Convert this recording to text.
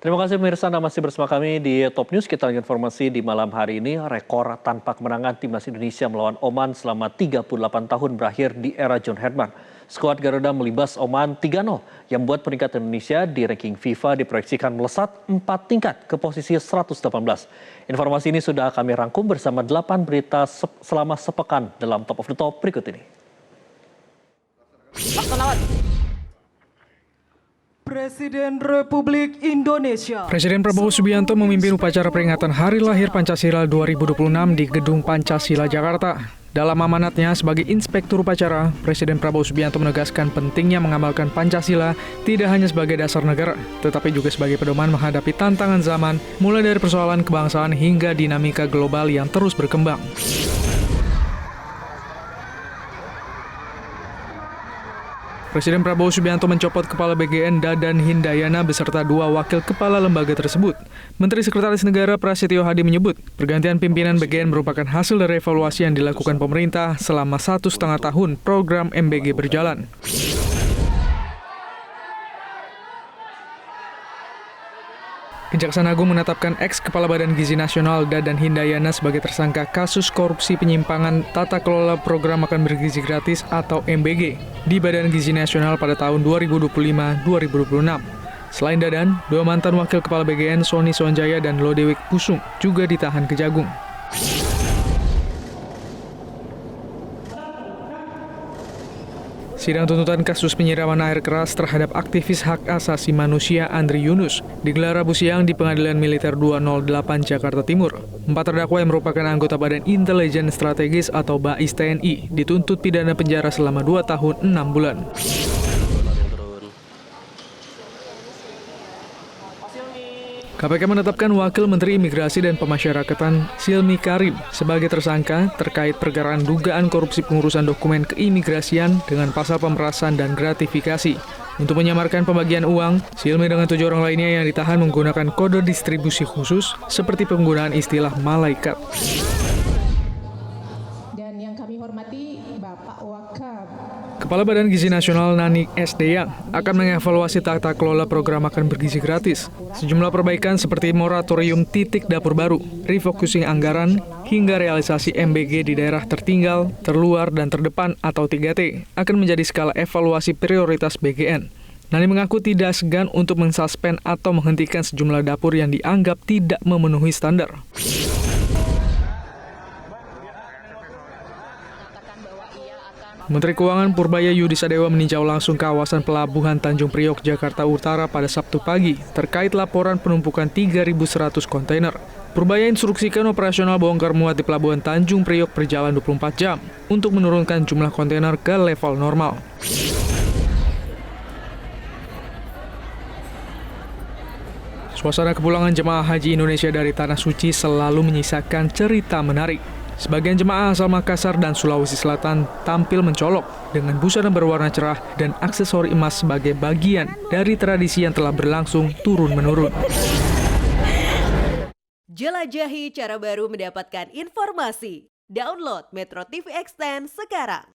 Terima kasih pemirsa, Anda masih bersama kami di Top News. Kita lanjut informasi di malam hari ini. Rekor tanpa kemenangan Timnas Indonesia melawan Oman selama 38 tahun berakhir di era John Herman. Skuad Garuda melibas Oman 3-0 yang membuat peringkat Indonesia di ranking FIFA diproyeksikan melesat 4 tingkat ke posisi 118. Informasi ini sudah kami rangkum bersama 8 berita selama sepekan dalam Top of the Top berikut ini. Presiden Republik Indonesia. Presiden Prabowo Subianto memimpin upacara peringatan Hari Lahir Pancasila 2026 di Gedung Pancasila, Jakarta. Dalam amanatnya sebagai inspektur upacara, Presiden Prabowo Subianto menegaskan pentingnya mengamalkan Pancasila tidak hanya sebagai dasar negara, tetapi juga sebagai pedoman menghadapi tantangan zaman, mulai dari persoalan kebangsaan hingga dinamika global yang terus berkembang. Presiden Prabowo Subianto mencopot Kepala BGN Dadan Hindayana beserta 2 wakil kepala lembaga tersebut. Menteri Sekretaris Negara Prasetyo Hadi menyebut, pergantian pimpinan BGN merupakan hasil dari evaluasi yang dilakukan pemerintah selama 1,5 tahun program MBG berjalan. Kejaksaan Agung menetapkan ex-Kepala Badan Gizi Nasional Dadan Hindayana sebagai tersangka kasus korupsi penyimpangan tata kelola program makan bergizi gratis atau MBG di Badan Gizi Nasional pada tahun 2025-2026. Selain Dadan, 2 mantan wakil kepala BGN Sony Sonjaya dan Lodewijk Kusum juga ditahan Kejagung. Sidang tuntutan kasus penyiraman air keras terhadap aktivis hak asasi manusia Andri Yunus digelar Rabu siang di Pengadilan Militer 208 Jakarta Timur. 4 terdakwa yang merupakan anggota Badan Intelijen Strategis atau BAIS TNI dituntut pidana penjara selama 2 tahun 6 bulan. KPK menetapkan Wakil Menteri Imigrasi dan Pemasyarakatan Silmi Karim sebagai tersangka terkait perkara dugaan korupsi pengurusan dokumen keimigrasian dengan pasal pemerasan dan gratifikasi. Untuk menyamarkan pembagian uang, Silmi dengan 7 orang lainnya yang ditahan menggunakan kode distribusi khusus seperti penggunaan istilah malaikat. Dan yang kami hormati Bapak Wakab. Kepala Badan Gizi Nasional Nanik S. Deyang akan mengevaluasi tata kelola program makan bergizi gratis. Sejumlah perbaikan seperti moratorium titik dapur baru, refocusing anggaran, hingga realisasi MBG di daerah tertinggal, terluar, dan terdepan atau 3T akan menjadi skala evaluasi prioritas BGN. Nani mengaku tidak segan untuk mensuspend atau menghentikan sejumlah dapur yang dianggap tidak memenuhi standar. Menteri Keuangan Purbaya Yudi Sadewa meninjau langsung kawasan Pelabuhan Tanjung Priok, Jakarta Utara pada Sabtu pagi terkait laporan penumpukan 3.100 kontainer. Purbaya instruksikan operasional bongkar muat di Pelabuhan Tanjung Priok berjalan 24 jam untuk menurunkan jumlah kontainer ke level normal. Suasana kepulangan jemaah haji Indonesia dari Tanah Suci selalu menyisakan cerita menarik. Sebagian jemaah asal Makassar dan Sulawesi Selatan tampil mencolok dengan busana berwarna cerah dan aksesori emas sebagai bagian dari tradisi yang telah berlangsung turun-menurun. Jelajahi cara baru mendapatkan informasi. Download Metro TV Extend sekarang.